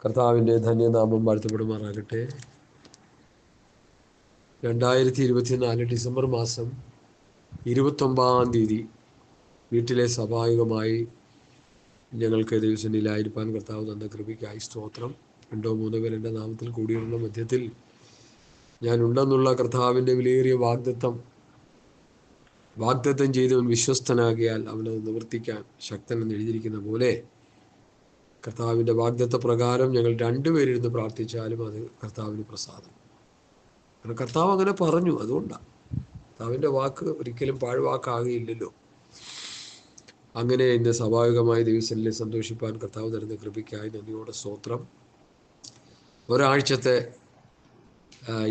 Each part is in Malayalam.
കർത്താവിൻ്റെ ധന്യനാമം വാഴ്ത്തപ്പെടുമാറാകട്ടെ. 2024 ഡിസംബർ മാസം 29-ാം തീയതി വീട്ടിലെ സ്വാഭാവികമായി ഞങ്ങൾക്ക് ദൈവസന്നിധിയിലായിരിക്കാൻ കർത്താവ് തന്ന കൃപയ്ക്കായി സ്തോത്രം. 2-3 പേർ എൻ്റെ നാമത്തിൽ കൂടിയുള്ള മധ്യത്തിൽ ഞാനുണ്ടെന്നുള്ള കർത്താവിൻ്റെ വിലയേറിയ വാഗ്ദത്തം ചെയ്തവൻ വിശ്വസ്തനാകിയാൽ അവനത് നിവർത്തിക്കാൻ ശക്തനെന്ന് എഴുതിയിരിക്കുന്ന പോലെ കർത്താവിൻ്റെ വാഗ്ദത്ത പ്രകാരം ഞങ്ങൾ 2 പേരിരുന്ന് പ്രാർത്ഥിച്ചാലും അത് കർത്താവിന് പ്രസാദം. കാരണം കർത്താവ് അങ്ങനെ പറഞ്ഞു, അതുകൊണ്ടാണ്. കർത്താവിൻ്റെ വാക്ക് ഒരിക്കലും പാഴ്വാക്കാകുകയില്ലല്ലോ. അങ്ങനെ ഇന്ന് സ്വാഭാവികമായി ദൈവസന്നിധിയിൽ സന്തോഷിപ്പാൻ കർത്താവ് തരുന്ന കൃപയ്ക്കായി നന്ദിയോടെ സ്തോത്രം. ഒരാഴ്ചത്തെ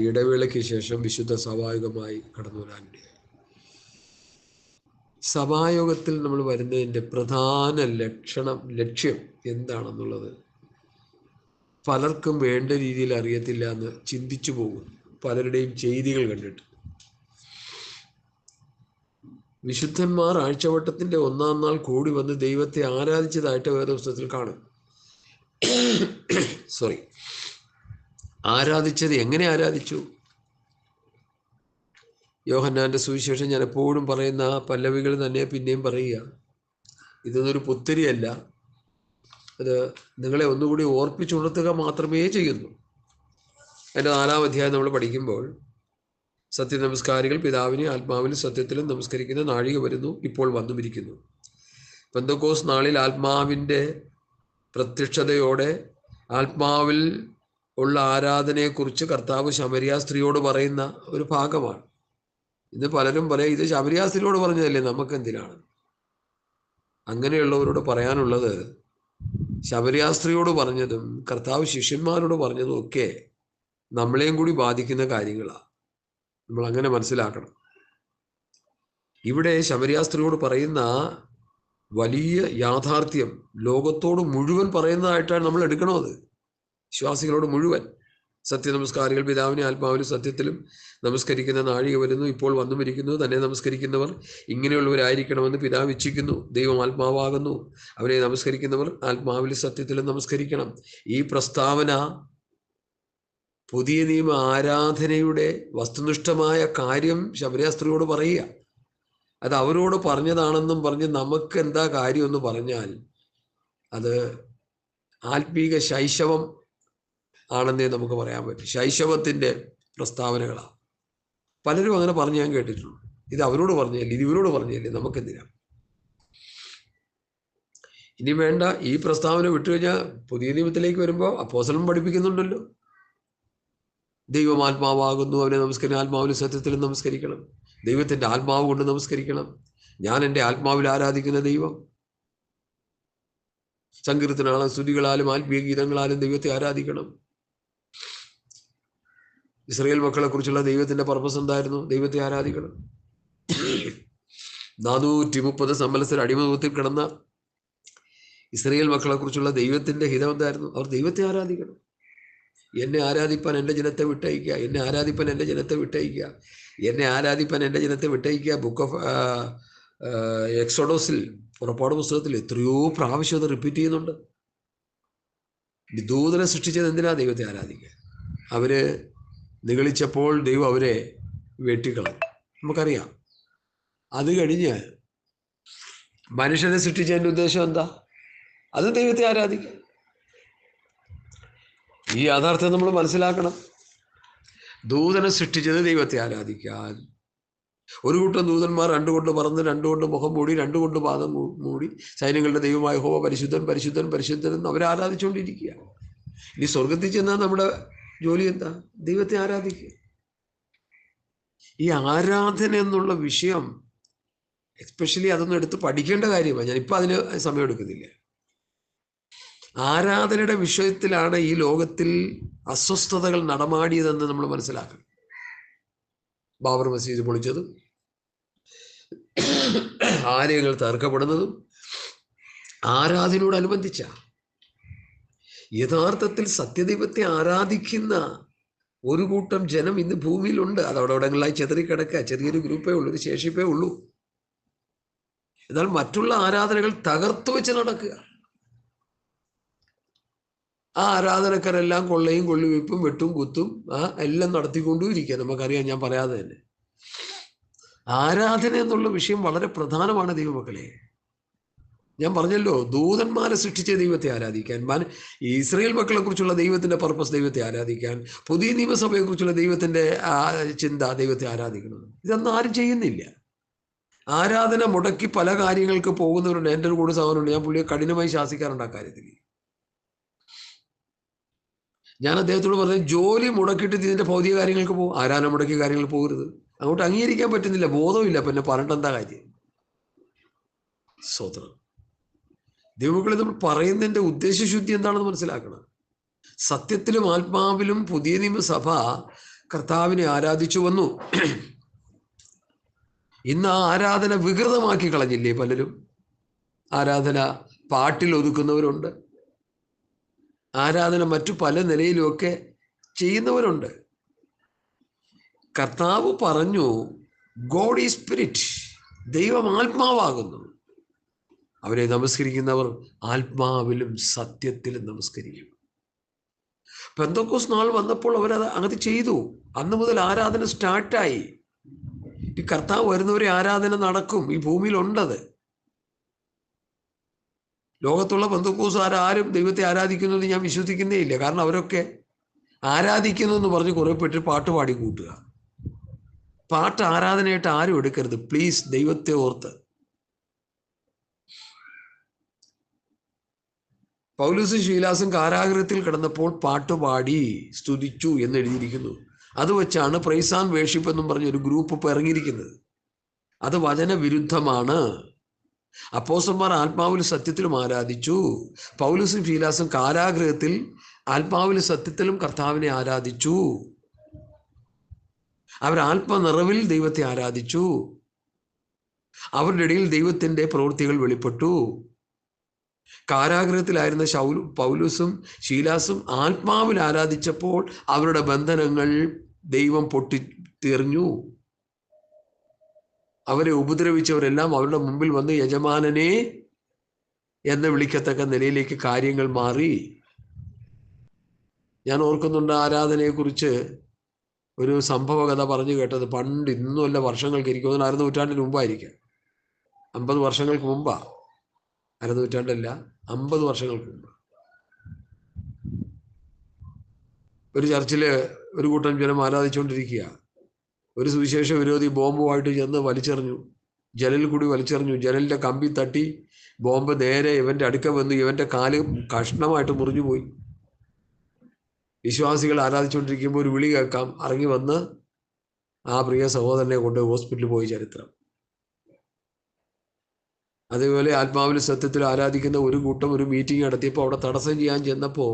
ഇടവേളയ്ക്ക് ശേഷം വിശുദ്ധ സ്വാഭാവികമായി കടന്നു വരാനിടയായി. സഭായോഗത്തിൽ നമ്മൾ വരുന്നതിൻ്റെ പ്രധാന ലക്ഷ്യം എന്താണെന്നുള്ളത് പലർക്കും വേണ്ട രീതിയിൽ അറിയത്തില്ല എന്ന് ചിന്തിച്ചു പോകും. പലരുടെയും ചെയ്തികൾ കണ്ടിട്ട് വിശുദ്ധന്മാർ ആഴ്ചവട്ടത്തിൻ്റെ 1-ാം നാൾ കൂടി വന്ന് ദൈവത്തെ ആരാധിച്ചതായിട്ട് വേദപുസ്തകത്തിൽ കാണും. ആരാധിച്ചത് എങ്ങനെ ആരാധിച്ചു? യോഹന്നാൻ്റെ സുവിശേഷം ഞാൻ എപ്പോഴും പറയുന്ന ആ പല്ലവികൾ തന്നെ പിന്നെയും പറയുക. ഇതൊന്നൊരു പുത്തരിയല്ല, അത് നിങ്ങളെ ഒന്നുകൂടി ഓർപ്പിച്ചുണർത്തുക മാത്രമേ ചെയ്യുന്നു. അതിൻ്റെ 4-ാം അധ്യായം നമ്മൾ പഠിക്കുമ്പോൾ സത്യനമസ്കാരികൾ പിതാവിനെ ആത്മാവിലും സത്യത്തിലും നമസ്കരിക്കുന്ന നാഴിക വരുന്നു, ഇപ്പോൾ വന്നുമിരിക്കുന്നു. പെന്തക്കോസ്ത് നാളിൽ ആത്മാവിൻ്റെ പ്രത്യക്ഷതയോടെ ആത്മാവിൽ ഉള്ള ആരാധനയെക്കുറിച്ച് കർത്താവ് ശമരിയ സ്ത്രീയോട് പറയുന്ന ഒരു ഭാഗമാണ്. ഇന്ന് പലരും പറയും, ഇത് ശമരിയ സ്ത്രീയോട് പറഞ്ഞതല്ലേ, നമുക്കെന്തിനാണ്? അങ്ങനെയുള്ളവരോട് പറയാനുള്ളത്, ശമരിയ സ്ത്രീയോട് പറഞ്ഞതും കർത്താവ് ശിഷ്യന്മാരോട് പറഞ്ഞതും ഒക്കെ നമ്മളെയും കൂടി ബാധിക്കുന്ന കാര്യങ്ങളാണ്. നമ്മൾ അങ്ങനെ മനസ്സിലാക്കണം. ഇവിടെ ശമരിയ സ്ത്രീയോട് പറയുന്ന വലിയ യാഥാർത്ഥ്യം ലോകത്തോട് മുഴുവൻ പറയുന്നതായിട്ടാണ് നമ്മൾ എടുക്കണത്. വിശ്വാസികളോട് മുഴുവൻ. സത്യനമസ്കാരികൾ പിതാവിനെ ആത്മാവിലും സത്യത്തിലും നമസ്കരിക്കുന്ന നാഴിക വരുന്നു, ഇപ്പോൾ വന്നുമിരിക്കുന്നു. തന്നെ നമസ്കരിക്കുന്നവർ ഇങ്ങനെയുള്ളവരായിരിക്കണമെന്ന് പിതാവ് ഇച്ഛിക്കുന്നു. ദൈവം ആത്മാവാകുന്നു, അവരെ നമസ്കരിക്കുന്നവർ ആത്മാവിലും സത്യത്തിലും നമസ്കരിക്കണം. ഈ പ്രസ്താവന പുതിയ നിയമ ആരാധനയുടെ വസ്തുനിഷ്ഠമായ കാര്യം ശമരിയ സ്ത്രീയോട് പറയുക. അത് അവരോട് പറഞ്ഞതാണെന്നും പറഞ്ഞ് നമുക്ക് എന്താ കാര്യമെന്ന് പറഞ്ഞാൽ അത് ആത്മീക ശൈശവം ആണെന്നേ നമുക്ക് പറയാൻ പറ്റും. ശൈശവത്തിൻ്റെ പ്രസ്താവനകളാണ്. പലരും അങ്ങനെ പറഞ്ഞ് ഞാൻ കേട്ടിട്ടുണ്ട്. ഇത് അവരോട് പറഞ്ഞല്ലേ, ഇത് ഇവരോട് പറഞ്ഞല്ലേ, നമുക്കെന്തിനാ? ഇനി വേണ്ട, ഈ പ്രസ്താവന വിട്ടുകഴിഞ്ഞാൽ പുതിയ നിയമത്തിലേക്ക് വരുമ്പോൾ അപ്പോസ്തലൻ പഠിപ്പിക്കുന്നുണ്ടല്ലോ, ദൈവം ആത്മാവാകുന്നു, അവനെ നമസ്കരിക്കണം, ആത്മാവിലും സത്യത്തിലും നമസ്കരിക്കണം, ദൈവത്തിൻ്റെ ആത്മാവ് കൊണ്ട് നമസ്കരിക്കണം, ഞാൻ എൻ്റെ ആത്മാവിൽ ആരാധിക്കുന്ന ദൈവം. സങ്കീർത്തനാലും സ്തുതികളാലും ആത്മീയ ഗീതങ്ങളാലും ദൈവത്തെ ആരാധിക്കണം. ഇസ്രായേൽ മക്കളെ കുറിച്ചുള്ള ദൈവത്തിൻ്റെ പർപ്പസ് എന്തായിരുന്നു? ദൈവത്തെ ആരാധിക്കണം. 430 സംവത്സരം അടിമത്വത്തിൽ കിടന്ന ഇസ്രായേൽ മക്കളെ കുറിച്ചുള്ള ദൈവത്തിൻ്റെ ഹിതം എന്തായിരുന്നു? അവർ ദൈവത്തെ ആരാധിക്കണം. എന്നെ ആരാധിപ്പാൻ എൻ്റെ ജനത്തെ വിട്ടയക്കുക, എന്നെ ആരാധിപ്പാൻ എൻ്റെ ജനത്തെ വിട്ടയക്കുക, എന്നെ ആരാധിപ്പാൻ എൻ്റെ ജനത്തെ വിട്ടയക്കുക. ബുക്ക് ഓഫ് എക്സോഡോസിൽ, പുറപ്പാട് പുസ്തകത്തിൽ എത്രയോ പ്രാവശ്യം അത് റിപ്പീറ്റ് ചെയ്യുന്നുണ്ട്. ദൂതനെ സൃഷ്ടിച്ചത് എന്തിനാ? ദൈവത്തെ ആരാധിക്കുക. അവര് നിഗളിച്ചപ്പോൾ ദൈവം അവരെ വെട്ടിക്കളഞ്ഞു, നമുക്കറിയാം. അത് കഴിഞ്ഞ് മനുഷ്യനെ സൃഷ്ടിച്ചതിൻ്റെ ഉദ്ദേശം എന്താ? അത് ദൈവത്തെ ആരാധിക്കുക. ഈ യാഥാർത്ഥ്യം നമ്മൾ മനസ്സിലാക്കണം. ദൂതനെ സൃഷ്ടിച്ചത് ദൈവത്തെ ആരാധിക്കാൻ. ഒരു കൂട്ടം ദൂതന്മാർ 2 കൊണ്ട് പറന്ന്, 2 കൊണ്ട് മുഖം മൂടി, 2 കൊണ്ട് പാദം മൂടി സൈന്യങ്ങളുടെ ദൈവമായ യഹോവ പരിശുദ്ധൻ പരിശുദ്ധൻ പരിശുദ്ധൻ എന്ന് അവരെ ആരാധിച്ചുകൊണ്ടിരിക്കുക. ഇനി സ്വർഗത്തിൽ ചെന്നാൽ നമ്മുടെ ജോലി എന്താ? ദൈവത്തെ ആരാധിക്കുക. ഈ ആരാധന എന്നുള്ള വിഷയം എസ്പെഷ്യലി അതൊന്നും എടുത്ത് പഠിക്കേണ്ട കാര്യമാണ്. ഞാനിപ്പോൾ അതിന് സമയം എടുക്കുന്നില്ല. ആരാധനയുടെ വിഷയത്തിലാണ് ഈ ലോകത്തിൽ അസ്വസ്ഥതകൾ നടമാടിയതെന്ന് നമ്മൾ മനസ്സിലാക്കണം. ബാബർ മസ്ജിദ് പൊളിച്ചതും ആലയങ്ങൾ തകർക്കപ്പെടുന്നതും ആരാധനയോടനുബന്ധിച്ച. യഥാർത്ഥത്തിൽ സത്യദൈവത്തെ ആരാധിക്കുന്ന ഒരു കൂട്ടം ജനം ഇന്ന് ഭൂമിയിലുണ്ട്. അത് അവിടെവിടങ്ങളിലായി ചെതറിക്കിടക്കുക. ചെറിയൊരു ഗ്രൂപ്പേ ഉള്ളൂ, ഒരു ശേഷിപ്പേ ഉള്ളൂ. എന്നാൽ മറ്റുള്ള ആരാധനകൾ തകർത്തു വെച്ച് നടക്കുക. ആ ആരാധനക്കാരെല്ലാം കൊള്ളയും കൊള്ളിവെപ്പും വെട്ടും കുത്തും എല്ലാം നടത്തിക്കൊണ്ടും ഇരിക്കുക. നമുക്കറിയാം, ഞാൻ പറയാതെ തന്നെ. ആരാധന എന്നുള്ള വിഷയം വളരെ പ്രധാനമാണ് ദൈവമക്കളെ. ഞാൻ പറഞ്ഞല്ലോ, ദൂതന്മാരെ സൃഷ്ടിച്ച ദൈവത്തെ ആരാധിക്കാൻ, ഇസ്രായേൽ മക്കളെ കുറിച്ചുള്ള ദൈവത്തിന്റെ പർപ്പസ് ദൈവത്തെ ആരാധിക്കാൻ, പുതിയ നിയമസഭയെ കുറിച്ചുള്ള ദൈവത്തിന്റെ ചിന്ത ദൈവത്തെ ആരാധിക്കണം. ഇതൊന്നും ആരും ചെയ്യുന്നില്ല. ആരാധന മുടക്കി പല കാര്യങ്ങൾക്ക് പോകുന്നവരുണ്ട്. എൻ്റെ ഒരു കൂടെ സഹോദരനുണ്ട്, ഞാൻ പുള്ളിയെ കഠിനമായി ശാസിക്കാറുണ്ട് ആ കാര്യത്തിൽ. ഞാൻ അദ്ദേഹത്തോട് പറഞ്ഞു, ജോലി മുടക്കിയിട്ട് ഇതിന്റെ ഭൗതിക കാര്യങ്ങൾക്ക് പോകും, ആരാധന മുടക്കിയ കാര്യങ്ങൾ പോകരുത്. അങ്ങോട്ട് അംഗീകരിക്കാൻ പറ്റുന്നില്ല, ബോധമില്ല, പിന്നെ പറഞ്ഞിട്ട് എന്താ കാര്യം? സ്വതന്ത്രം. ദൈവമക്കളെ, നമ്മൾ പറയുന്നതിന്റെ ഉദ്ദേശശുദ്ധി എന്താണെന്ന് മനസ്സിലാക്കണം. സത്യത്തിലും ആത്മാവിലും പുതിയ നിയമസഭ കർത്താവിനെ ആരാധിച്ചു വന്നു. ഇന്ന് ആ ആരാധന വികൃതമാക്കി കളഞ്ഞില്ലേ പലരും? ആരാധന പാട്ടിൽ ഒതുക്കുന്നവരുണ്ട്, ആരാധന മറ്റു പല നിലയിലുമൊക്കെ ചെയ്യുന്നവരുണ്ട്. കർത്താവ് പറഞ്ഞു, ഗോഡ് ഈസ് സ്പിരിറ്റ്, ദൈവം ആത്മാവാകുന്നു. അവരെ നമസ്കരിക്കുന്നവർ ആത്മാവിലും സത്യത്തിലും നമസ്കരിക്കും. പെന്തക്കോസ്ത് നാൾ വന്നപ്പോൾ അവരത് അങ്ങനെ ചെയ്തു. അന്ന് മുതൽ ആരാധന സ്റ്റാർട്ടായി. ഈ കർത്താവ് വരുന്നവരെ ആരാധന നടക്കും, ഈ ഭൂമിയിലുണ്ടത്. ലോകത്തുള്ള പെന്തക്കോസ്തുകാരും ദൈവത്തെ ആരാധിക്കുന്നത് ഞാൻ വിശ്വസിക്കുന്നേ ഇല്ല. കാരണം അവരൊക്കെ ആരാധിക്കുന്നു എന്ന് പറഞ്ഞ് കുറെ പെട്ട് പാട്ട് പാടി കൂട്ടുക. പാട്ട് ആരാധനയായിട്ട് ആരും എടുക്കരുത്, പ്ലീസ്, ദൈവത്തെ ഓർത്ത്. പൗലോസും ശീലാസും കാരാഗൃഹത്തിൽ കിടന്നപ്പോൾ പാട്ടുപാടി സ്തുതിച്ചു എന്ന് എഴുതിയിരിക്കുന്നു. അത് വെച്ചാണ് പ്രൈസ് ആൻഡ് വേർഷിപ്പ് എന്നും പറഞ്ഞൊരു ഗ്രൂപ്പ് ഇപ്പോൾ ഇറങ്ങിയിരിക്കുന്നത്. അത് വചനവിരുദ്ധമാണ്. അപ്പോസ്തലന്മാർ ആത്മാവിലും സത്യത്തിലും ആരാധിച്ചു. പൗലോസും ശീലാസും കാരാഗൃഹത്തിൽ ആത്മാവിലും സത്യത്തിലും കർത്താവിനെ ആരാധിച്ചു. അവർ ആത്മനിറവിൽ ദൈവത്തെ ആരാധിച്ചു. അവരുടെ ഇടയിൽ ദൈവത്തിന്റെ പ്രവൃത്തികൾ വെളിപ്പെട്ടു. കാരാഗൃഹത്തിലായിരുന്ന പൗലോസും ശീലാസും ആത്മാവിൽ ആരാധിച്ചപ്പോൾ അവരുടെ ബന്ധനങ്ങൾ ദൈവം പൊട്ടിത്തെറിഞ്ഞു. അവരെ ഉപദ്രവിച്ചവരെല്ലാം അവരുടെ മുമ്പിൽ വന്ന് യജമാനനെ എന്ന് വിളിക്കത്തക്ക നിലയിലേക്ക് കാര്യങ്ങൾ മാറി. ഞാൻ ഓർക്കുന്നുണ്ട്, ആരാധനയെക്കുറിച്ച് ഒരു സംഭവ കഥ പറഞ്ഞു കേട്ടത്. പണ്ട്, ഇന്നുമല്ല, വർഷങ്ങൾക്ക്, എനിക്ക് തോന്നുന്നു 6 നൂറ്റാണ്ടിന് മുമ്പായിരിക്കാം, 50 വർഷങ്ങൾക്ക് മുമ്പാ. 6 നൂറ്റാണ്ടല്ല, 50 വർഷങ്ങൾക്ക് മുമ്പ്. ഒരു ചർച്ചില് ഒരു കൂട്ടം ജനം ആരാധിച്ചുകൊണ്ടിരിക്കുക. ഒരു സുവിശേഷ വിരോധി ബോംബുമായിട്ട് ചെന്ന് വലിച്ചെറിഞ്ഞു, ജനലിൽ കൂടി വലിച്ചെറിഞ്ഞു. ജനലിന്റെ കമ്പി തട്ടി ബോംബ് നേരെ ഇവന്റെ അടുക്ക വന്നു. ഇവന്റെ കാല് കഷ്ണമായിട്ട് മുറിഞ്ഞു പോയി. വിശ്വാസികൾ ആരാധിച്ചുകൊണ്ടിരിക്കുമ്പോൾ ഒരു വിളി കേൾക്കാം, ഇറങ്ങി വന്ന് ആ പ്രിയ സഹോദരനെ കൊണ്ട് ഹോസ്പിറ്റലിൽ പോയി ചരിത്രം. അതേപോലെ ആത്മാവിലും സത്യത്തിൽ ആരാധിക്കുന്ന ഒരു കൂട്ടം ഒരു മീറ്റിംഗ് നടത്തിയപ്പോൾ അവിടെ തടസ്സം ചെയ്യാൻ ചെന്നപ്പോൾ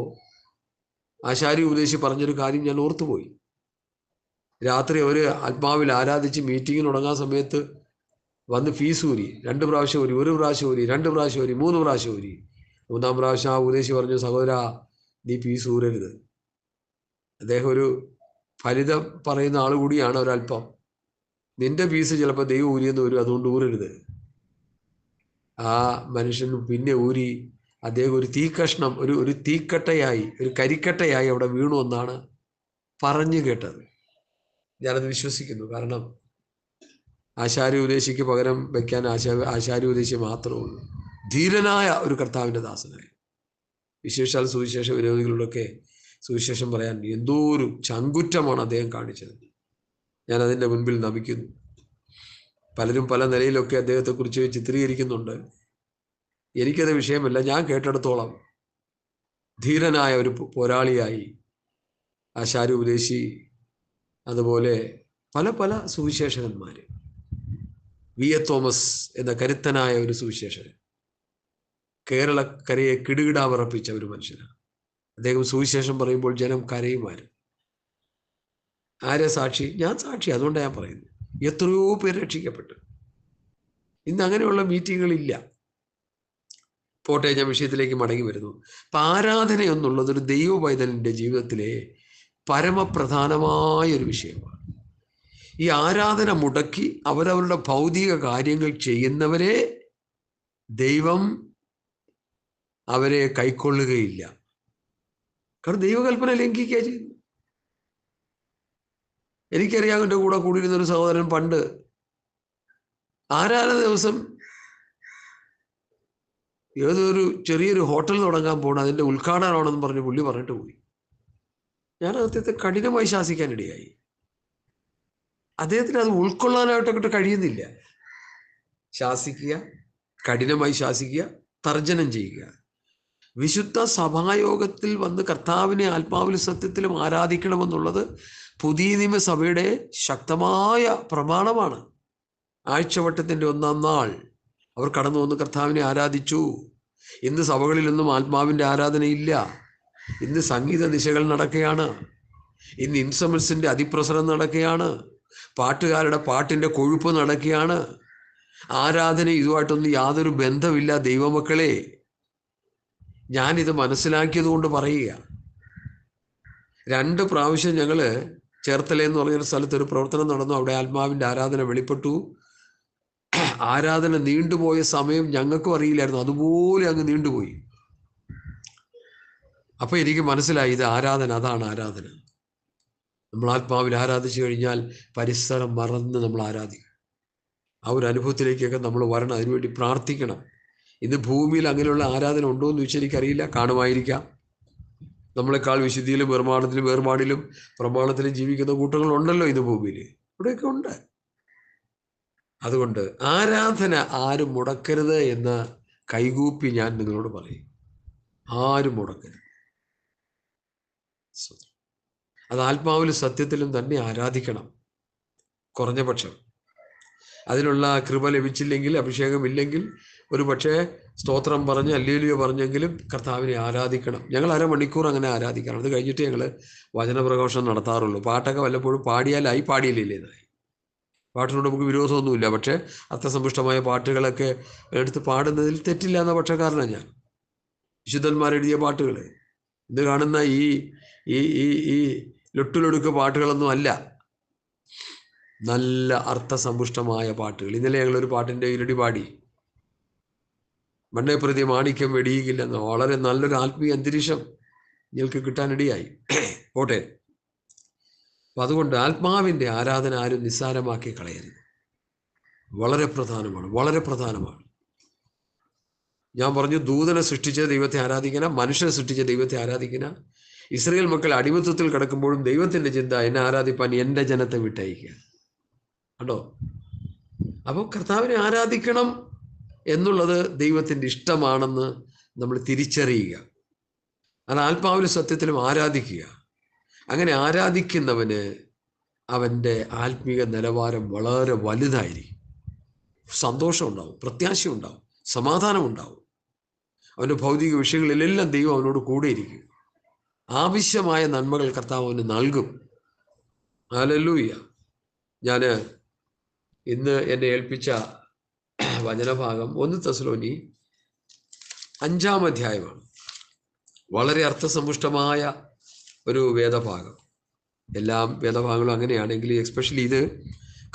ആശാരി ഉപദേശി പറഞ്ഞൊരു കാര്യം ഞാൻ ഓർത്തുപോയി. രാത്രി അവർ ആത്മാവിൽ ആരാധിച്ച് മീറ്റിങ്ങിന് തുടങ്ങാൻ സമയത്ത് വന്ന് ഫീസ് ഊരി. 2 പ്രാവശ്യം ഊരി, 1 പ്രാവശ്യം ഊരി, 2 പ്രാവശ്യം ഊരി, 3 പ്രാവശ്യം ഊരി. 3-ാം പ്രാവശ്യം ആ ഉപദേശി പറഞ്ഞു, സഹോദരാ, നീ ഫീസ് ഊരരുത്. അദ്ദേഹം ഒരു ഫലിതം പറയുന്ന ആൾ കൂടിയാണ് ഒരല്പം. നിന്റെ ഫീസ് ചിലപ്പോൾ ദൈവം ഊരിയെന്ന് വരും, അതുകൊണ്ട് ഊരരുത്. ആ മനുഷ്യൻ പിന്നെ ഊരി. അദ്ദേഹം ഒരു തീക്കഷ്ണം, ഒരു തീക്കട്ടയായി, ഒരു കരിക്കട്ടയായി അവിടെ വീണു എന്നാണ് പറഞ്ഞു കേട്ടത്. ഞാനത് വിശ്വസിക്കുന്നു. കാരണം ആശാരി ഉദ്ദേശിക്ക് പകരം വെക്കാൻ ആശാരി ഉദ്ദേശി മാത്രമേ ഉള്ളൂ. ധീരനായ ഒരു കർത്താവിൻ്റെ ദാസനായി. വിശേഷാൽ സുവിശേഷ വിരോധികളോടൊക്കെ സുവിശേഷം പറയാൻ എന്തോ ഒരു ചങ്കുറ്റമാണ് അദ്ദേഹം കാണിച്ചത്. ഞാൻ അതിൻ്റെ മുൻപിൽ നമിക്കുന്നു. പലരും പല നിലയിലൊക്കെ അദ്ദേഹത്തെക്കുറിച്ച് ചിത്രീകരിക്കുന്നുണ്ട്. എനിക്കത് വിഷയമല്ല. ഞാൻ കേട്ടെടുത്തോളം ധീരനായ ഒരു പോരാളിയായി ആശാരി ഉപദേശി, അതുപോലെ പല പല സുവിശേഷകന്മാർ, വി.എ. തോമസ് എന്ന കരുത്തനായ ഒരു സുവിശേഷകൻ, കേരളക്കരയെ കിടുകിടാ വിറപ്പിച്ച ഒരു മനുഷ്യനാണ്. അദ്ദേഹം സുവിശേഷം പറയുമ്പോൾ ജനം കരയുമായിരുന്നു. ആരെ സാക്ഷി? ഞാൻ സാക്ഷി. അതുകൊണ്ടാണ് ഞാൻ പറയുന്നത്. എത്രയോ പേര് രക്ഷിക്കപ്പെട്ടു. ഇന്ന് അങ്ങനെയുള്ള മീറ്റിങ്ങുകളില്ല. പോട്ടെ, ഞാൻ വിഷയത്തിലേക്ക് മടങ്ങി വരുന്നു. അപ്പം ആരാധന എന്നുള്ളത് ഒരു ദൈവ പൈതലിൻ്റെ ജീവിതത്തിലെ പരമപ്രധാനമായ ഒരു വിഷയമാണ്. ഈ ആരാധന മുടക്കി അവരവരുടെ ഭൗതിക കാര്യങ്ങൾ ചെയ്യുന്നവരെ ദൈവം അവരെ കൈക്കൊള്ളുകയില്ല. കാരണം ദൈവകൽപ്പന ലംഘിക്കുക ചെയ്യുന്നു. എനിക്കറിയാം, എൻ്റെ കൂടെ കൂടിയിരുന്നൊരു സഹോദരൻ പണ്ട് ആരാധന ദിവസം ഏതൊരു ചെറിയൊരു ഹോട്ടൽ തുടങ്ങാൻ പോകണം, അതിൻ്റെ ഉദ്ഘാടനമാണെന്ന് പറഞ്ഞ് പുള്ളി പറഞ്ഞിട്ട് പോയി. ഞാൻ അദ്ദേഹത്തെ കഠിനമായി ശാസിക്കാനിടയായി. അദ്ദേഹത്തിന് അത് ഉൾക്കൊള്ളാനായിട്ടൊക്കെ കഴിയുന്നില്ല. ശാസിക്കുക, കഠിനമായി ശാസിക്കുക, തർജ്ജനം ചെയ്യുക. വിശുദ്ധ സഭായോഗത്തിൽ വന്ന് കർത്താവിനെ ആത്മാവിലും സത്യത്തിലും ആരാധിക്കണമെന്നുള്ളത് പുതിയ നിയമസഭയുടെ ശക്തമായ പ്രമാണമാണ്. ആഴ്ചവട്ടത്തിൻ്റെ 1-ാം നാൾ അവർ കടന്നു വന്ന് കർത്താവിനെ ആരാധിച്ചു. ഇന്ന് സഭകളിലൊന്നും ആത്മാവിൻ്റെ ആരാധനയില്ല. ഇന്ന് സംഗീത ദിശകൾ നടക്കുകയാണ്. ഇന്ന് ഇൻസ്ട്രുമെന്റ്സിന്റെ അതിപ്രസരം നടക്കുകയാണ്. പാട്ടുകാരുടെ പാട്ടിൻ്റെ കൊഴുപ്പ് നടക്കുകയാണ്. ആരാധന ഇതുമായിട്ടൊന്നും യാതൊരു ബന്ധമില്ല ദൈവമക്കളെ. ഞാനിത് മനസ്സിലാക്കിയത് കൊണ്ട് പറയുക. 2 പ്രാവശ്യം ഞങ്ങൾ ചേർത്തലയെന്ന് പറഞ്ഞൊരു സ്ഥലത്ത് ഒരു പ്രവർത്തനം നടന്നു. അവിടെ ആത്മാവിൻ്റെ ആരാധന വെളിപ്പെട്ടു. ആരാധന നീണ്ടുപോയ സമയം ഞങ്ങൾക്കും അറിയില്ലായിരുന്നു. അതുപോലെ അങ്ങ് നീണ്ടുപോയി. അപ്പൊ എനിക്ക് മനസ്സിലായി, ഇത് ആരാധന, അതാണ് ആരാധന. നമ്മൾ ആത്മാവിൽ ആരാധിച്ചു കഴിഞ്ഞാൽ പരിസരം മറന്ന് നമ്മൾ ആരാധിക്കും. ആ ഒരു അനുഭവത്തിലേക്കൊക്കെ നമ്മൾ വരണം. അതിനുവേണ്ടി പ്രാർത്ഥിക്കണം. ഇന്ന് ഭൂമിയിൽ അങ്ങനെയുള്ള ആരാധന ഉണ്ടോ എന്ന് ചോദിച്ചാൽ എനിക്കറിയില്ല. കാണുമായിരിക്കാം. നമ്മളെക്കാൾ വിശുദ്ധിയിലും വേർപാടിലും പ്രമാണത്തിലും ജീവിക്കുന്ന കൂട്ടങ്ങളുണ്ടല്ലോ ഇന്ന് ഭൂമിയിൽ. ഇവിടെയൊക്കെ ഉണ്ട്. അതുകൊണ്ട് ആരാധന ആരും മുടക്കരുത് എന്ന് കൈകൂപ്പി ഞാൻ നിങ്ങളോട് പറയും. ആരും മുടക്കരുത്. അത് ആത്മാവിലും സത്യത്തിലും തന്നെ ആരാധിക്കണം. കുറഞ്ഞ പക്ഷം അതിനുള്ള കൃപ ലഭിച്ചില്ലെങ്കിൽ, അഭിഷേകമില്ലെങ്കിൽ, ഒരു പക്ഷേ സ്തോത്രം പറഞ്ഞ് ഹല്ലേലൂയ പറഞ്ഞെങ്കിലും കർത്താവിനെ ആരാധിക്കണം. ഞങ്ങൾ അരമണിക്കൂർ അങ്ങനെ ആരാധിക്കണം. അത് കഴിഞ്ഞിട്ട് ഞങ്ങൾ വചനപ്രഘോഷണം നടത്താറുള്ളൂ. പാട്ടൊക്കെ വല്ലപ്പോഴും പാടിയാലായി, പാടിയില്ലേതായി. പാട്ടിനോട് നമുക്ക് വിരോധമൊന്നുമില്ല. പക്ഷേ അർത്ഥസമ്പുഷ്ടമായ പാട്ടുകളൊക്കെ എടുത്ത് പാടുന്നതിൽ തെറ്റില്ല എന്ന പക്ഷക്കാരനാണ് ഞാൻ. വിശുദ്ധന്മാരെഴുതിയ പാട്ടുകൾ, ഇത് കാണുന്ന ഈ ഈ ഈ ഈ ലൊട്ടിലൊടുക്ക് പാട്ടുകളൊന്നും അല്ല. നല്ല അർത്ഥസമ്പുഷ്ടമായ പാട്ടുകൾ. ഇന്നലെ ഞങ്ങളൊരു പാട്ടിൻ്റെ ഇരടി പാടി. മണ്ണെ പ്രതി മാണിക്യം വെടിയില്ലെന്ന്. വളരെ നല്ലൊരു ആത്മീയ അന്തരീക്ഷം നിങ്ങൾക്ക് കിട്ടാനിടയായി. പോട്ടെ. അപ്പം അതുകൊണ്ട് ആത്മാവിൻ്റെ ആരാധന ആരും നിസ്സാരമാക്കി കളയരുത്. വളരെ പ്രധാനമാണ്, വളരെ പ്രധാനമാണ്. ഞാൻ പറഞ്ഞു, ദൂതനെ സൃഷ്ടിച്ച ദൈവത്തെ ആരാധിക്കണം, മനുഷ്യനെ സൃഷ്ടിച്ച ദൈവത്തെ ആരാധിക്കണം. ഇസ്രായേൽ മക്കൾ അടിമത്തത്തിൽ കിടക്കുമ്പോഴും ദൈവത്തിൻ്റെ ചിന്ത, എന്നെ ആരാധിപ്പാൻ എൻ്റെ ജനത്തെ വിട്ടയക്കുക. കണ്ടോ? അപ്പോൾ കർത്താവിനെ ആരാധിക്കണം എന്നുള്ളത് ദൈവത്തിൻ്റെ ഇഷ്ടമാണെന്ന് നമ്മൾ തിരിച്ചറിയുക. അത് ആത്മാവിലും സത്യത്തിലും ആരാധിക്കുക. അങ്ങനെ ആരാധിക്കുന്നവന് അവൻ്റെ ആത്മീക നിലവാരം വളരെ വലുതായിരിക്കും. സന്തോഷം ഉണ്ടാവും, പ്രത്യാശ ഉണ്ടാവും, സമാധാനം ഉണ്ടാവും. അവൻ്റെ ഭൗതിക വിഷയങ്ങളിലെല്ലാം ദൈവം അവനോട് കൂടെയിരിക്കും. ആവശ്യമായ നന്മകൾ കർത്താവ് അവന് നൽകും. ഹല്ലേലൂയ. ഞാൻ ഇന്ന് എന്നെ ഏൽപ്പിച്ച വചനഭാഗം 1 തെസ്സലോനി 5-ാം അധ്യായമാണ്. വളരെ അർത്ഥസമ്പുഷ്ടമായ ഒരു വേദഭാഗം. എല്ലാം വേദഭാഗങ്ങളും അങ്ങനെയാണെങ്കിൽ എസ്പെഷ്യലി ഇത്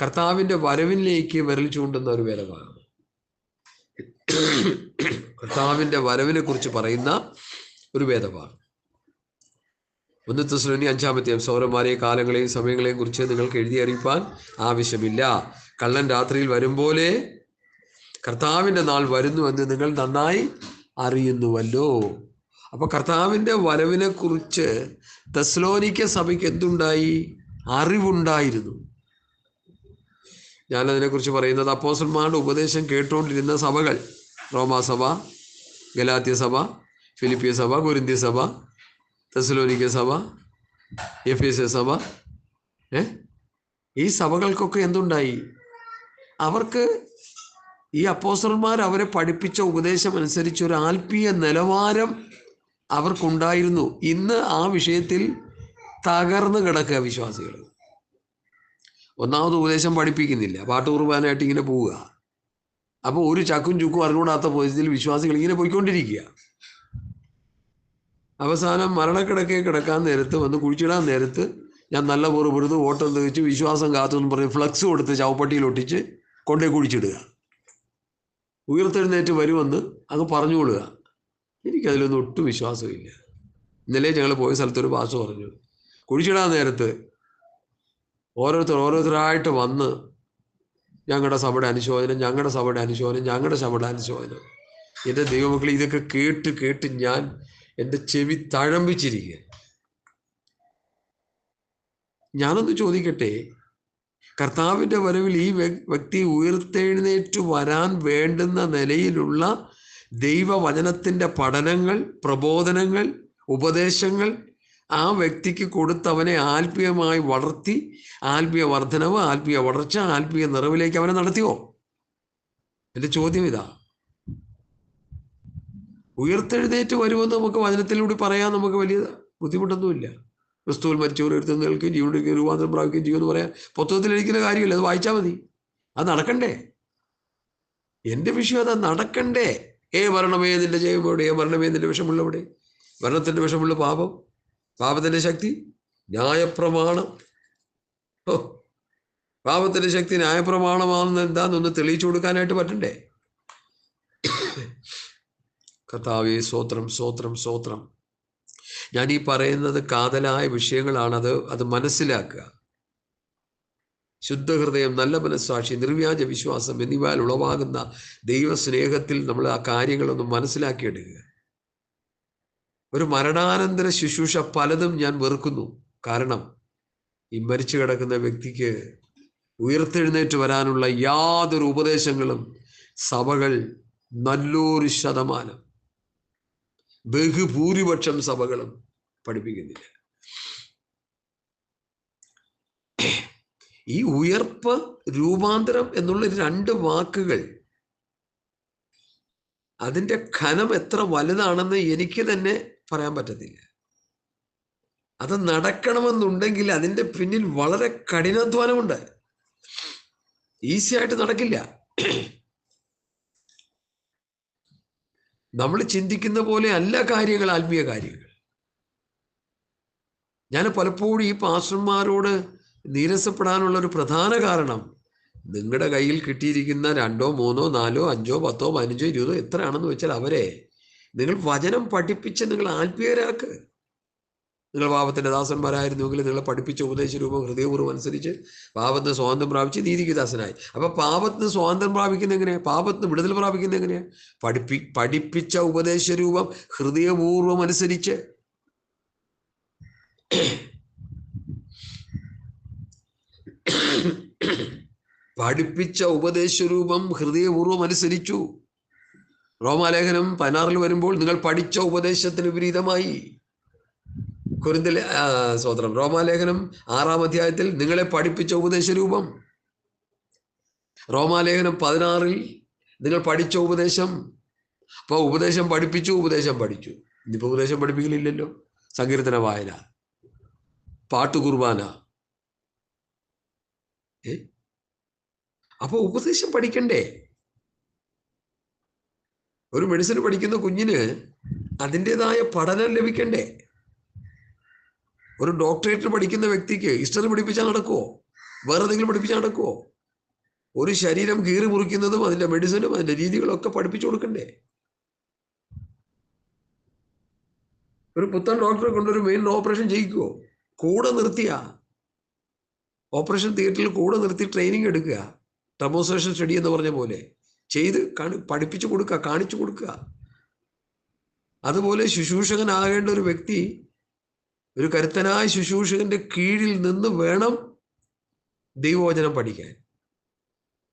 കർത്താവിൻ്റെ വരവിലേക്ക് വിരൽ ചൂണ്ടുന്ന ഒരു വേദഭാഗം. കർത്താവിൻ്റെ വരവിനെ കുറിച്ച് പറയുന്ന ഒരു വേദഭാഗം. 1 തെസ്സലോനി 5-ാം അധ്യായം. സൗരന്മാരെ കാലങ്ങളെയും സമയങ്ങളെയും കുറിച്ച് നിങ്ങൾക്ക് എഴുതി അറിയിപ്പാൻ ആവശ്യമില്ല. കള്ളൻ രാത്രിയിൽ വരും പോലെ കർത്താവിൻ്റെ നാൾ വരുന്നുവെന്ന് നിങ്ങൾ നന്നായി അറിയുന്നുവല്ലോ. അപ്പൊ കർത്താവിൻ്റെ വരവിനെ കുറിച്ച് തെസ്സലോനിക്ക സഭയ്ക്ക് എന്തുണ്ടായി? അറിവുണ്ടായിരുന്നു. ഞാനതിനെക്കുറിച്ച് പറയുന്നത് അപ്പോസ്തലന്മാരുടെ ഉപദേശം കേട്ടുകൊണ്ടിരുന്ന സഭകൾ, റോമാസഭ, ഗലാത്യ സഭ, ഫിലിപ്പിയ സഭ, കൊരിന്ത്യ സഭ, തെസ്സലോനിക്ക സഭ, എഫേസ്യ സഭ, ഈ സഭകൾക്കൊക്കെ എന്തുണ്ടായി? അവർക്ക് ഈ അപ്പോസ്തലന്മാർ അവരെ പഠിപ്പിച്ച ഉപദേശം അനുസരിച്ച് ഒരു ആത്മീയ നിലവാരം അവർക്കുണ്ടായിരുന്നു. ഇന്ന് ആ വിഷയത്തിൽ തകർന്നു കിടക്കുക വിശ്വാസികൾ. ഒന്നാമത് ഉപദേശം പഠിപ്പിക്കുന്നില്ല, പാട്ടുകുർബാനായിട്ട് ഇങ്ങനെ പോവുക. അപ്പോൾ ഒരു ചക്കും ചുക്കും അറിഞ്ഞൂടാത്ത പോയതിൽ വിശ്വാസികൾ ഇങ്ങനെ പോയിക്കൊണ്ടിരിക്കുക. അവസാനം മരണക്കിടക്കെ കിടക്കാൻ നേരത്ത്, വന്ന് കുഴിച്ചിടാൻ നേരത്ത്, ഞാൻ നല്ല പൊറുപൊറുത്ത് ഓട്ടം തികച്ച് വിശ്വാസം കാത്തുനിന്ന് പറഞ്ഞ് ഫ്ലക്സ് കൊടുത്ത് ചവപ്പട്ടിയിൽ ഒട്ടിച്ച് കൊണ്ടേ കുഴിച്ചിടുക. ഉയർത്തെഴുന്നേറ്റ് വരുമെന്ന് അങ്ങ് പറഞ്ഞുകൊള്ളുക. എനിക്കതിലൊന്നും ഒട്ടും വിശ്വാസമില്ല. ഇന്നലെ ഞങ്ങൾ പോയ സ്ഥലത്തൊരു പാസ് പറഞ്ഞു, കുഴിച്ചിടാൻ നേരത്ത് ഓരോരുത്തരായിട്ട് വന്ന് ഞങ്ങളുടെ സഭയുടെ അനുശോചനം, ഞങ്ങളുടെ സഭയുടെ അനുശോചനം, ഞങ്ങളുടെ സഭയുടെ അനുശോചനം. എൻ്റെ ദൈവമക്കൾ, ഇതൊക്കെ കേട്ട് കേട്ട് ഞാൻ എൻ്റെ ചെവി തഴമ്പിച്ചിരിക്കുക. ഞാനൊന്ന് ചോദിക്കട്ടെ, കർത്താവിൻ്റെ വരവിൽ ഈ വ്യക്തി ഉയർത്തെഴുന്നേറ്റ് വരാൻ വേണ്ടുന്ന നിലയിലുള്ള ദൈവവചനത്തിൻ്റെ പഠനങ്ങൾ, പ്രബോധനങ്ങൾ, ഉപദേശങ്ങൾ ആ വ്യക്തിക്ക് കൊടുത്തവനെ ആത്മീയമായി വളർത്തി, ആത്മീയ വർധനവ്, ആത്മീയ വളർച്ച, ആത്മീയ നിറവിലേക്ക് അവനെ നടത്തിയോ? എൻ്റെ ചോദ്യം ഇതാ. ഉയർത്തെഴുന്നേറ്റ് വരുമെന്ന് നമുക്ക് വചനത്തിലൂടെ പറയാൻ നമുക്ക് വലിയ ബുദ്ധിമുട്ടൊന്നുമില്ല. ക്രിസ്തുവിൽ മരിച്ചവർ ഉയർത്തെഴുന്നേൽക്കുകയും ജീവനിലേക്ക് രൂപാന്തരം പ്രാപിക്കുകയും ചെയ്യുമെന്ന് പറയാൻ പുസ്തകത്തിലിരിക്കുന്ന കാര്യമില്ല. അത് വായിച്ചാൽ മതി. അത് നടക്കണ്ടേ? എൻ്റെ വിഷയം അതാ, നടക്കണ്ടേ? മരണമേ നിന്റെ ജയമെവിടെ? മരണമേ നിന്റെ വിഷമുള്ളവിടെ? മരണത്തിന്റെ വിഷമുള്ള പാപം, പാപത്തിന്റെ ശക്തി ന്യായപ്രമാണം. പാപത്തിന്റെ ശക്തി ന്യായപ്രമാണമാണെന്ന് എന്താന്നൊന്ന് തെളിയിച്ചു കൊടുക്കാനായിട്ട് പറ്റണ്ടേ? കർത്താവേ, സ്തോത്രം, സ്തോത്രം, സ്തോത്രം. ഞാൻ ഈ പറയുന്നത് കാതലായ വിഷയങ്ങളാണത്. അത് മനസ്സിലാക്കുക. ശുദ്ധഹൃദയം, നല്ല മനസ്സാക്ഷി, നിർവ്യാജ വിശ്വാസം എന്നിവയാൽ ഉളവാകുന്ന ദൈവസ്നേഹത്തിൽ നമ്മൾ ആ കാര്യങ്ങളൊന്ന് മനസ്സിലാക്കിയെടുക്കുക. ഒരു മരണാനന്തര ശുശ്രൂഷ പലതും ഞാൻ വെറുക്കുന്നു. കാരണം ഈ മരിച്ചു കിടക്കുന്ന വ്യക്തിക്ക് ഉയർത്തെഴുന്നേറ്റ് വരാനുള്ള യാതൊരു ഉപദേശങ്ങളും സഭകൾ, നല്ലൊരു ശതമാനം, ബഹുഭൂരിപക്ഷം സഭകളും പഠിപ്പിക്കുന്നില്ല. ഈ ഉയർപ്പ്, രൂപാന്തരം എന്നുള്ള രണ്ട് വാക്കുകൾ, അതിൻ്റെ ഘനം എത്ര വലുതാണെന്ന് എനിക്ക് തന്നെ പറയാൻ പറ്റത്തില്ല. അത് നടക്കണമെന്നുണ്ടെങ്കിൽ അതിൻ്റെ പിന്നിൽ വളരെ കഠിനാധ്വാനമുണ്ട്. ഈസി ആയിട്ട് നടക്കില്ല. നമ്മൾ ചിന്തിക്കുന്ന പോലെ അല്ല കാര്യങ്ങൾ, ആത്മീയ കാര്യങ്ങൾ. ഞാൻ പലപ്പോഴും ഈ പാസ്റ്റർമാരോട് നീരസപ്പെടാനുള്ള ഒരു പ്രധാന കാരണം, നിങ്ങളുടെ കയ്യിൽ കിട്ടിയിരിക്കുന്ന 2, 3, 4, 5, 10, 15, 20 എത്രയാണെന്ന് വെച്ചാൽ അവരെ നിങ്ങൾ വചനം പഠിപ്പിച്ച് നിങ്ങൾ ആത്മീയരാക്ക്. നിങ്ങൾ പാപത്തിന്റെ ദാസന്മാരായിരുന്നുവെങ്കിൽ നിങ്ങളെ പഠിപ്പിച്ച ഉപദേശ രൂപം ഹൃദയപൂർവ്വം അനുസരിച്ച് പാപത്തിന് സ്വാതന്ത്ര്യം പ്രാപിച്ച് നീതിക്ക് ദാസനായി. അപ്പൊ പാപത്തിന് സ്വാതന്ത്ര്യം പ്രാപിക്കുന്ന എങ്ങനെയാ? പാപത്തിന് വിടുതൽ പ്രാപിക്കുന്ന എങ്ങനെയാ? പഠിപ്പിച്ച ഉപദേശ രൂപം ഹൃദയപൂർവ്വം അനുസരിച്ച്. പഠിപ്പിച്ച ഉപദേശരൂപം ഹൃദയപൂർവ്വം അനുസരിച്ചു. റോമാലേഖനം 16 വരുമ്പോൾ നിങ്ങൾ പഠിച്ച ഉപദേശത്തിന് വിപരീതമായി. സ്വതന്ത്രം റോമാലേഖനം 6-ാം അധ്യായത്തിൽ നിങ്ങളെ പഠിപ്പിച്ച ഉപദേശരൂപം. റോമാലേഖനം 16 നിങ്ങൾ പഠിച്ച ഉപദേശം. അപ്പൊ ഉപദേശം പഠിപ്പിച്ചു, ഉപദേശം പഠിച്ചു. ഇനിയിപ്പോ ഉപദേശം പഠിപ്പിക്കലില്ലല്ലോ. സങ്കീർത്തന വായന, പാട്ടുകുർബാന. അപ്പൊ ഉപദേശം പഠിക്കണ്ടേ? ഒരു മെഡിസിൻ പഠിക്കുന്ന കുഞ്ഞിന് അതിൻ്റെതായ പഠനം ലഭിക്കണ്ടേ? ഒരു ഡോക്ടറേറ്റ് പഠിക്കുന്ന വ്യക്തിക്ക് ഹിസ്റ്ററി പഠിപ്പിച്ചാൽ നടക്കുമോ? വേറെ എന്തെങ്കിലും പഠിപ്പിച്ചാൽ നടക്കുമോ? ഒരു ശരീരം കീറി മുറിക്കുന്നതും അതിൻ്റെ മെഡിസിനും അതിൻ്റെ രീതികളൊക്കെ പഠിപ്പിച്ചു കൊടുക്കണ്ടേ? ഒരു പുത്തൻ ഡോക്ടറെ കൊണ്ടൊരു മെയിൻ ഓപ്പറേഷൻ ചെയ്യിക്കുമോ? കൂടെ നിർത്തിയ ഓപ്പറേഷൻ തിയേറ്ററിൽ കൂടെ നിർത്തി ട്രെയിനിങ് എടുക്കുക, ഡെമോൺസ്ട്രേഷൻ സ്റ്റഡി എന്ന് പറഞ്ഞ പോലെ ചെയ്ത് പഠിപ്പിച്ചു കൊടുക്കുക, കാണിച്ചു കൊടുക്കുക. അതുപോലെ ശുശ്രൂഷകനാകേണ്ട ഒരു വ്യക്തി ഒരു കരുത്തനായ ശുശ്രൂഷകന്റെ കീഴിൽ നിന്ന് വേണം ദൈവവചനം പഠിക്കാൻ.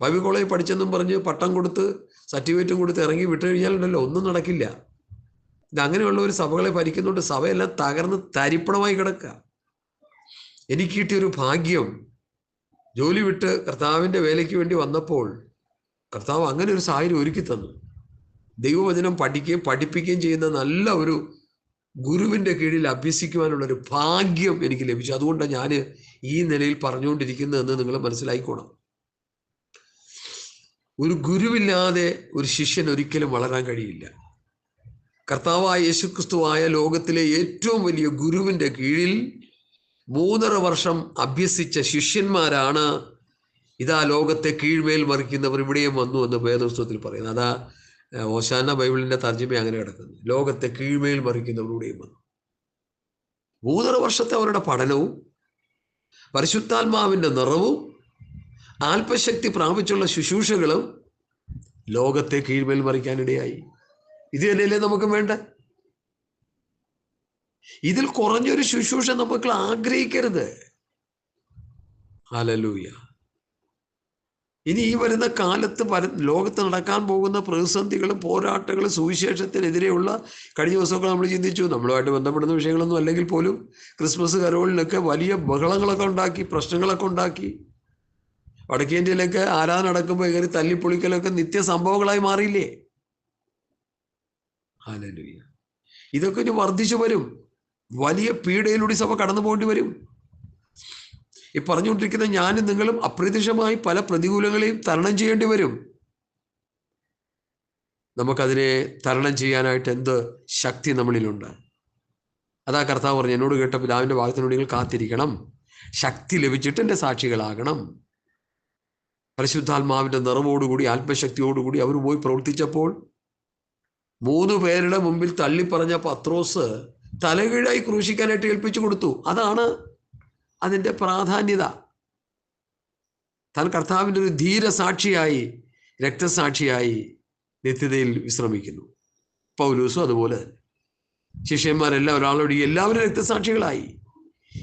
ബൈബിൾ കോളേജ് പഠിച്ചെന്നും പറഞ്ഞ് പട്ടം കൊടുത്ത് സർട്ടിഫിക്കറ്റും കൊടുത്ത് ഇറങ്ങി വിട്ടു കഴിഞ്ഞാലുണ്ടല്ലോ, ഒന്നും നടക്കില്ല. ഇത് അങ്ങനെയുള്ള ഒരു സഭകളെ ഭരിക്കുന്നുണ്ട്. സഭയെല്ലാം തകർന്ന് തരിപ്പണമായി കിടക്കുക. എനിക്ക് കിട്ടിയൊരു ഭാഗ്യം, ജോലി വിട്ട് കർത്താവിൻ്റെ വേലയ്ക്ക് വേണ്ടി വന്നപ്പോൾ കർത്താവ് അങ്ങനെ ഒരു സാഹചര്യം ഒരുക്കി തന്നു. ദൈവവചനം പഠിക്കുകയും പഠിപ്പിക്കുകയും ചെയ്യുന്ന നല്ല ഒരു ഗുരുവിൻ്റെ കീഴിൽ അഭ്യസിക്കുവാനുള്ളൊരു ഭാഗ്യം എനിക്ക് ലഭിച്ചു. അതുകൊണ്ടാണ് ഞാൻ ഈ നിലയിൽ പറഞ്ഞുകൊണ്ടിരിക്കുന്നതെന്ന് നിങ്ങൾ മനസ്സിലായിക്കോണം. ഒരു ഗുരുവില്ലാതെ ഒരു ശിഷ്യൻ ഒരിക്കലും വളരാൻ കഴിയില്ല. കർത്താവായ യേശുക്രിസ്തുവായ ലോകത്തിലെ ഏറ്റവും വലിയ ഗുരുവിൻ്റെ കീഴിൽ 3.5 വർഷം അഭ്യസിച്ച ശിഷ്യന്മാരാണ് ഇതാ ലോകത്തെ കീഴ്മേൽ മറിക്കുന്നവർ ഇവിടെയും വന്നു എന്ന് വേദപുസ്തകത്തിൽ പറയുന്നത്. അതാ ഓശാന ബൈബിളിന്റെ തർജ്ജമ അങ്ങനെ കിടക്കുന്നു. ലോകത്തെ കീഴ്മേൽ മറിക്കുന്നവർ ഇവിടെയും വന്നു. 3.5 വർഷത്തെ അവരുടെ പഠനവും പരിശുദ്ധാത്മാവിൻ്റെ നിറവും ആത്മശക്തി പ്രാപിച്ചുള്ള ശുശ്രൂഷകളും ലോകത്തെ കീഴ്മേൽ മറിക്കാനിടയായി. ഇത് തന്നെയല്ലേ നമുക്ക് വേണ്ട? ഇതിൽ കുറഞ്ഞൊരു ശുശ്രൂഷ നമുക്ക് ആഗ്രഹിക്കരുത്. ഹല്ലേലൂയ. ഇനി ഈ വരുന്ന കാലത്ത് ലോകത്ത് നടക്കാൻ പോകുന്ന പ്രതിസന്ധികളും പോരാട്ടങ്ങളും സുവിശേഷത്തിനെതിരെയുള്ള കഴിഞ്ഞ ദിവസമൊക്കെ നമ്മൾ ചിന്തിച്ചു. നമ്മളുമായിട്ട് ബന്ധപ്പെടുന്ന വിഷയങ്ങളൊന്നും അല്ലെങ്കിൽ പോലും ക്രിസ്മസ് കരോളിലൊക്കെ വലിയ ബഹളങ്ങളൊക്കെ ഉണ്ടാക്കി, പ്രശ്നങ്ങളൊക്കെ ഉണ്ടാക്കി. വടക്കേ ഇന്ത്യയിലൊക്കെ ആരാധന നടക്കുമ്പോൾ കയറി തല്ലിപ്പൊളിക്കലൊക്കെ നിത്യസംഭവങ്ങളായി മാറിയില്ലേ? ഹല്ലേലൂയ. ഇതൊക്കെ ഇനി വർദ്ധിച്ചു വരും. വലിയ പീഡയിലൂടെ സഭ കടന്നു പോകേണ്ടി വരും. ഈ പറഞ്ഞുകൊണ്ടിരിക്കുന്ന ഞാനും നിങ്ങളും അപ്രത്യക്ഷമായി പല പ്രതികൂലങ്ങളെയും തരണം ചെയ്യേണ്ടി വരും. നമുക്കതിനെ തരണം ചെയ്യാനായിട്ട് എന്ത് ശക്തി നമ്മളിലുണ്ട്? അതാ കർത്താവ് പറഞ്ഞു, എന്നോട് കേട്ട പിതാവിൻ്റെ വാഗ്ദത്തത്തിനോട് നിങ്ങൾ കാത്തിരിക്കണം, ശക്തി ലഭിച്ചിട്ട് എൻ്റെ സാക്ഷികളാകണം. പരിശുദ്ധാത്മാവിൻ്റെ നിറവോടുകൂടി ആത്മശക്തിയോടുകൂടി അവർ പോയി പ്രവർത്തിച്ചപ്പോൾ 3 പേരുടെ മുമ്പിൽ തള്ളിപ്പറഞ്ഞ പത്രോസ് തലകീഴായി ക്രൂശിക്കാനായിട്ട് ഏൽപ്പിച്ചു കൊടുത്തു. അതാണ് അതിൻ്റെ പ്രാധാന്യത. താൻ കർത്താവിൻ്റെ ഒരു ധീരസാക്ഷിയായി, രക്തസാക്ഷിയായി നിത്യതയിൽ വിശ്രമിക്കുന്നു. പൗലോസും അതുപോലെ തന്നെ. ശിഷ്യന്മാരെല്ലാം ഒരാളോട് എല്ലാവരും രക്തസാക്ഷികളായി.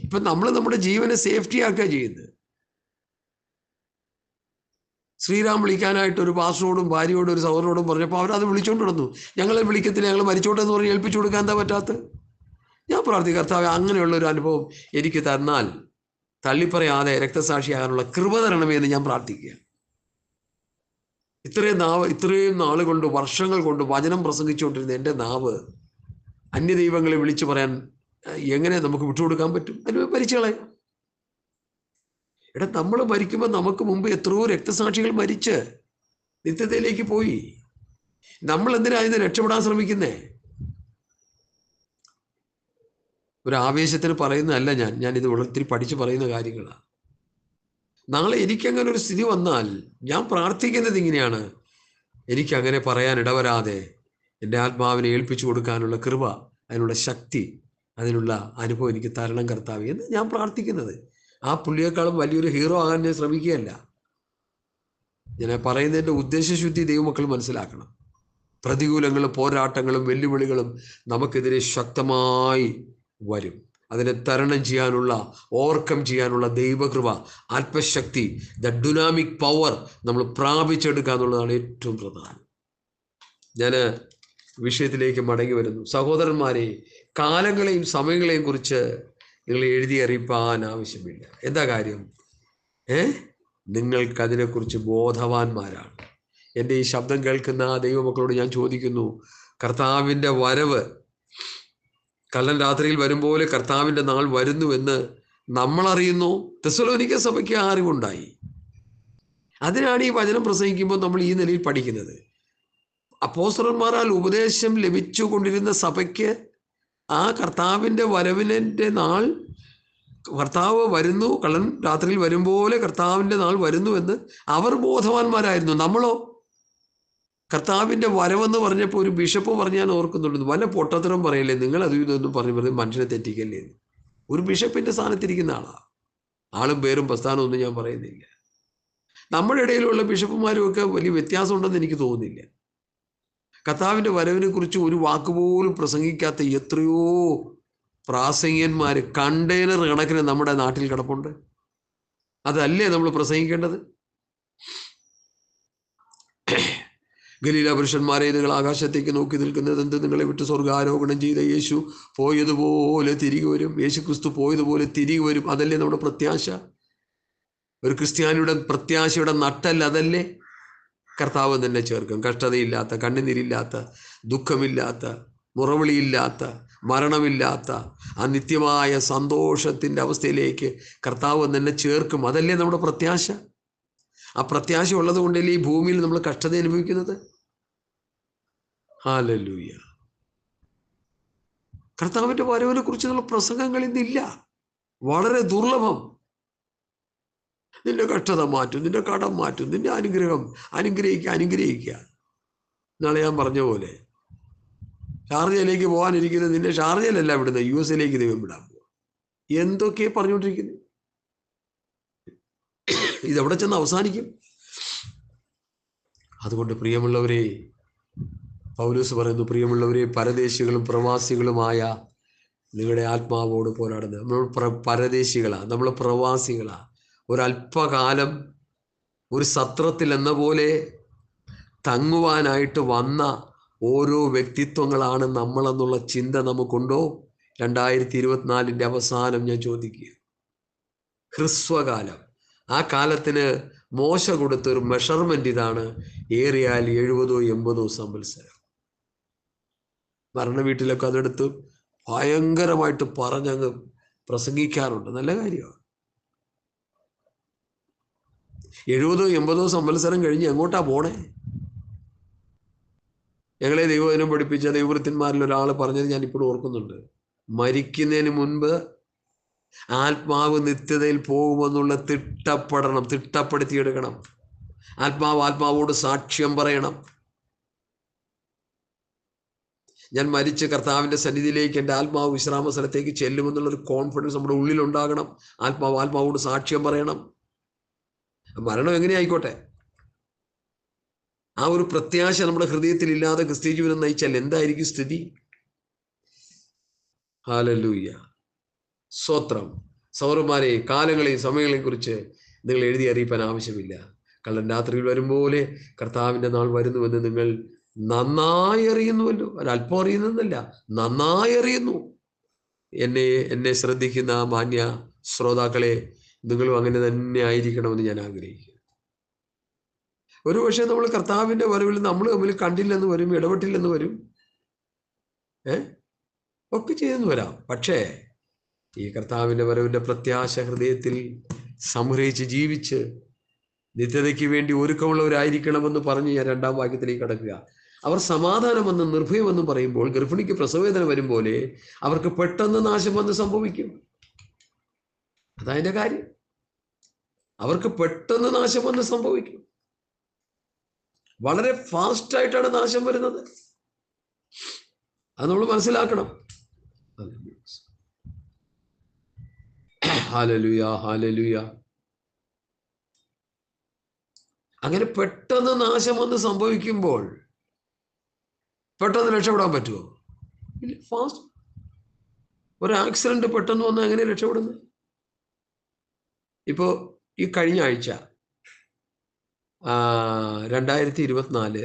ഇപ്പം നമ്മൾ നമ്മുടെ ജീവനെ സേഫ്റ്റി ആക്കുക ചെയ്യുന്നത്. ശ്രീരാം വിളിക്കാനായിട്ട് ഒരു പാസ്റ്ററോടും ഭാര്യയോടും ഒരു സഹോദരനോടും പറഞ്ഞപ്പോൾ അവരത് വിളിച്ചുകൊണ്ട് നടന്നു. ഞങ്ങളെ വിളിക്കത്തില്ല, ഞങ്ങൾ മരിച്ചോട്ടെ എന്ന് പറഞ്ഞ് ഏൽപ്പിച്ചു കൊടുക്കാൻ എന്താ പറ്റാത്ത? ഞാൻ പ്രാർത്ഥിക്കും, കർത്താവേ അങ്ങനെയുള്ള ഒരു അനുഭവം എനിക്ക് തന്നാൽ തള്ളിപ്പറയാതെ രക്തസാക്ഷിയാകാനുള്ള കൃപ തരണമേ എന്ന് ഞാൻ പ്രാർത്ഥിക്കുക. ഇത്രയും നാൾ കൊണ്ട്, വർഷങ്ങൾ കൊണ്ട് വചനം പ്രസംഗിച്ചുകൊണ്ടിരുന്ന എൻ്റെ നാവ് അന്യദൈവങ്ങളെ വിളിച്ചു പറയാൻ എങ്ങനെ നമുക്ക് വിട്ടുകൊടുക്കാൻ പറ്റും? അതിന് മരിച്ചു കളയാം. എടാ, നമ്മൾ മരിക്കുമ്പോൾ നമുക്ക് മുമ്പ് എത്രയോ രക്തസാക്ഷികൾ മരിച്ച് നിത്യതയിലേക്ക് പോയി. നമ്മൾ എന്തിനാ ഇതിന് രക്ഷപ്പെടാൻ ശ്രമിക്കുന്നേ? ഒരു ആവേശത്തിന് പറയുന്നതല്ല ഞാൻ ഇത് ഒത്തിരി പഠിച്ച് പറയുന്ന കാര്യങ്ങളാണ്. നാളെ എനിക്കങ്ങനെ ഒരു സ്ഥിതി വന്നാൽ ഞാൻ പ്രാർത്ഥിക്കുന്നത് ഇങ്ങനെയാണ്: എനിക്കങ്ങനെ പറയാൻ ഇടവരാതെ എൻ്റെ ആത്മാവിനെ ഏൽപ്പിച്ചു കൊടുക്കാനുള്ള കൃപ, അതിനുള്ള ശക്തി, അതിനുള്ള അനുഭവം എനിക്ക് തരണം കർത്താവേ എന്ന് ഞാൻ പ്രാർത്ഥിക്കുന്നത്. ആ പുള്ളിയേക്കാളും വലിയൊരു ഹീറോ ആകാൻ ഞാൻ ശ്രമിക്കുകയല്ല. ഞാൻ പറയുന്നതിൻ്റെ ഉദ്ദേശശുദ്ധി ദൈവമക്കൾ മനസ്സിലാക്കണം. പ്രതികൂലങ്ങളും പോരാട്ടങ്ങളും വെല്ലുവിളികളും നമുക്കെതിരെ ശക്തമായി വരും. അതിനെ തരണം ചെയ്യാനുള്ള, ഓവർകം ചെയ്യാനുള്ള ദൈവകൃപ, ആത്മശക്തി, ദ ഡുനാമിക് പവർ നമ്മൾ പ്രാപിച്ചെടുക്കുക എന്നുള്ളതാണ് ഏറ്റവും പ്രധാനം. ഞാൻ വിഷയത്തിലേക്ക് മടങ്ങി വരുന്നു. സഹോദരന്മാരെ, കാലങ്ങളെയും സമയങ്ങളെയും കുറിച്ച് നിങ്ങൾ എഴുതി അറിയിപ്പാൻ ആവശ്യമില്ല. എന്താ കാര്യം? നിങ്ങൾക്കതിനെക്കുറിച്ച് ബോധവാന്മാരാണ്. എൻ്റെ ഈ ശബ്ദം കേൾക്കുന്ന ദൈവമക്കളോട് ഞാൻ ചോദിക്കുന്നു, കർത്താവിൻ്റെ വരവ് കള്ളൻ രാത്രിയിൽ വരും പോലെ കർത്താവിൻ്റെ നാൾ വരുന്നുവെന്ന് നമ്മളറിയുന്നു. തെസ്സലോനിക്ക സഭയ്ക്ക് ആ അറിവുണ്ടായി. അതിനാണ് ഈ വചനം പ്രസംഗിക്കുമ്പോൾ നമ്മൾ ഈ നിലയിൽ പഠിക്കുന്നത്. അപ്പോസ്തലന്മാരാൽ ഉപദേശം ലഭിച്ചു കൊണ്ടിരുന്ന സഭയ്ക്ക് ആ കർത്താവിൻ്റെ വരവിൻ്റെ നാൾ, കർത്താവ് വരുന്നു, കള്ളൻ രാത്രിയിൽ വരും പോലെ കർത്താവിൻ്റെ നാൾ വരുന്നുവെന്ന് അവർ ബോധവാന്മാരായിരുന്നു. നമ്മളോ? കർത്താവിൻ്റെ വരവെന്ന് പറഞ്ഞപ്പോൾ ഒരു ബിഷപ്പ് പറഞ്ഞ് ഞാൻ ഓർക്കുന്നുണ്ട്, വല്ല പൊട്ടത്തരം പറയല്ലേ നിങ്ങൾ, അതും ഇതൊന്നും പറഞ്ഞ് മനുഷ്യനെ തെറ്റിക്കല്ലേ. ഒരു ബിഷപ്പിൻ്റെ സ്ഥാനത്തിരിക്കുന്ന ആളാണ്. ആളും പേരും പ്രസ്ഥാനമൊന്നും ഞാൻ പറയുന്നില്ല. നമ്മുടെ ഇടയിലുള്ള ബിഷപ്പുമാരും ഒക്കെ വലിയ വ്യത്യാസമുണ്ടെന്ന് എനിക്ക് തോന്നുന്നില്ല. കർത്താവിൻ്റെ വരവിനെ കുറിച്ച് ഒരു വാക്കുപോലും പ്രസംഗിക്കാത്ത എത്രയോ പ്രാസംഗികന്മാർ കണ്ടെയ്നർ കണക്കിന് നമ്മുടെ നാട്ടിൽ കിടപ്പുണ്ട്. അതല്ലേ നമ്മൾ പ്രസംഗിക്കേണ്ടത്? ഗലീല പുരുഷന്മാരെ, നിങ്ങൾ ആകാശത്തേക്ക് നോക്കി നിൽക്കുന്നത് എന്ത്? നിങ്ങളെ വിട്ട് സ്വർഗാരോഹണം ചെയ്ത യേശു പോയതുപോലെ തിരികെ വരും. യേശു ക്രിസ്തു പോയതുപോലെ തിരികെ വരും. അതല്ലേ നമ്മുടെ പ്രത്യാശ? ഒരു ക്രിസ്ത്യാനിയുടെ പ്രത്യാശയുടെ നട്ടല്ല അതല്ലേ? കർത്താവ് തന്നെ ചേർക്കും. കഷ്ടതയില്ലാത്ത, കണ്ണുനീരില്ലാത്ത, ദുഃഖമില്ലാത്ത, മുറവിളിയില്ലാത്ത, മരണമില്ലാത്ത ആ നിത്യമായ സന്തോഷത്തിൻ്റെ അവസ്ഥയിലേക്ക് കർത്താവ് തന്നെ ചേർക്കും. അതല്ലേ നമ്മുടെ പ്രത്യാശ? ആ പ്രത്യാശ ഉള്ളത് കൊണ്ടല്ലേ ഈ ഭൂമിയിൽ നമ്മൾ കഷ്ടത അനുഭവിക്കുന്നത്. ഹല്ലേലൂയ. കർത്താവിൻ്റെ വരവിനെ കുറിച്ചുള്ള പ്രസംഗങ്ങൾ ഇന്നില്ല, വളരെ ദുർലഭം. നിന്റെ കഷ്ടത മാറ്റും, നിന്റെ കടം മാറ്റും, നിന്റെ അനുഗ്രഹിക്കുക. നാളെ ഞാൻ പറഞ്ഞ പോലെ ഷാർജയിലേക്ക് പോകാനിരിക്കുന്നത് നിന്റെ ഷാർജയിലല്ല വിടുന്നത്, US ദൈവം വിടാൻ പോകും. എന്തൊക്കെ പറഞ്ഞുകൊണ്ടിരിക്കുന്നു? ഇതെവിടെ ചെന്ന് അവസാനിക്കും? അതുകൊണ്ട് പ്രിയമുള്ളവരെ, പൗലോസ് പറയുന്നു, പ്രിയമുള്ളവരെ, പരദേശികളും പ്രവാസികളുമായ നിങ്ങളുടെ ആത്മാവോട് പോരാടുന്നത്. നമ്മൾ പരദേശികളാണ്, നമ്മൾ പ്രവാസികളാണ്. ഒരല്പകാലം ഒരു സത്രത്തിൽ എന്ന പോലെ തങ്ങുവാനായിട്ട് വന്ന ഓരോ വ്യക്തിത്വങ്ങളാണ് നമ്മളെന്നുള്ള ചിന്ത നമുക്കുണ്ടോ? 2024 അവസാനം ഞാൻ ചോദിക്കുക, ഹ്രസ്വകാലം, ആ കാലത്തിന് മോശ കൊടുത്തൊരു മെഷർമെന്റ് ഇതാണ്: ഏറിയാൽ 70-80 സംവത്സരം. മരണ വീട്ടിലൊക്കെ അതെടുത്ത് ഭയങ്കരമായിട്ട് പറഞ്ഞങ്ങ് പ്രസംഗിക്കാറുണ്ട്. നല്ല കാര്യമാണ്. 70-80 സംവത്സരം കഴിഞ്ഞ് എങ്ങോട്ടാ പോണേ? ഞങ്ങളെ ദൈവവചനം പഠിപ്പിച്ച ദൈവവൃത്തന്മാരിൽ ഒരാൾ പറഞ്ഞത് ഞാൻ ഇപ്പോഴും ഓർക്കുന്നുണ്ട്. മരിക്കുന്നതിന് മുൻപ് ആത്മാവ് നിത്യതയിൽ പോകുമെന്നുള്ള തിട്ടപ്പെടുത്തിയെടുക്കണം. ആത്മാവോട് സാക്ഷ്യം പറയണം. ഞാൻ മരിച്ച് കർത്താവിന്റെ സന്നിധിയിലേക്ക് എൻ്റെ ആത്മാവ് വിശ്രാമ സ്ഥലത്തേക്ക് ചെല്ലുമെന്നുള്ളൊരു കോൺഫിഡൻസ് നമ്മുടെ ഉള്ളിലുണ്ടാകണം. ആത്മാവോട് സാക്ഷ്യം പറയണം. മരണം എങ്ങനെ ആയിക്കോട്ടെ, ആ ഒരു പ്രത്യാശ നമ്മുടെ ഹൃദയത്തിൽ ഇല്ലാതെ ക്രിസ്തീയ ജീവിതം നയിച്ചാൽ എന്തായിരിക്കും സ്ഥിതി? ഹല്ലേലൂയ, സ്തോത്രം. സൗരന്മാരെ, കാലങ്ങളെയും സമയങ്ങളെയും കുറിച്ച് നിങ്ങൾ എഴുതി അറിയിപ്പാൻ ആവശ്യമില്ല. കള്ളൻ രാത്രിയിൽ വരും പോലെ കർത്താവിന്റെ നാൾ വരുന്നുവെന്ന് നിങ്ങൾ നന്നായി അറിയുന്നുവല്ലോ. ഒരല്പം അറിയുന്നതല്ല, നന്നായി അറിയുന്നു. എന്നെ ശ്രദ്ധിക്കുന്ന മാന്യ ശ്രോതാക്കളെ, നിങ്ങളും അങ്ങനെ തന്നെ ആയിരിക്കണമെന്ന് ഞാൻ ആഗ്രഹിക്കുന്നു. ഒരു പക്ഷേ നമ്മൾ കർത്താവിന്റെ വരവിൽ നമ്മൾ തമ്മിൽ കണ്ടില്ലെന്ന് വരും, ഇടപെട്ടില്ലെന്ന് വരും, ഒക്കെ ചെയ്തെന്ന് വരാം. പക്ഷേ ഈ കർത്താവിന്റെ വരവിന്റെ പ്രത്യാശ ഹൃദയത്തിൽ സംഗ്രഹിച്ച് ജീവിച്ച് നിത്യതയ്ക്ക് വേണ്ടി ഒരുക്കമുള്ളവരായിരിക്കണമെന്ന് പറഞ്ഞ് ഞാൻ 2-ാം വാക്യത്തിലേക്ക് കടക്കുക. അവർ സമാധാനമെന്നും നിർഭയമെന്നും പറയുമ്പോൾ ഗർഭിണിക്ക് പ്രസവവേദന വരും പോലെ അവർക്ക് പെട്ടെന്ന് നാശം വന്ന് സംഭവിക്കും. അതതിന്റെ കാര്യം. അവർക്ക് പെട്ടെന്ന് നാശം വന്ന് സംഭവിക്കും. വളരെ ഫാസ്റ്റ് ആയിട്ടാണ് നാശം വരുന്നത്. അത് നമ്മൾ മനസ്സിലാക്കണം. Hallelujah, hallelujah. അങ്ങനെ പെട്ടെന്ന് നാശം വന്ന് സംഭവിക്കുമ്പോൾ പെട്ടെന്ന് രക്ഷപ്പെടാൻ പറ്റുമോ? ഇല്ല. ഫാസ്റ്റ് ഒരു ആക്സിഡന്റ് പെട്ടെന്ന് വന്ന് എങ്ങനെ രക്ഷപ്പെടുന്നത്? ഇപ്പോ ഈ കഴിഞ്ഞ ആഴ്ച 2024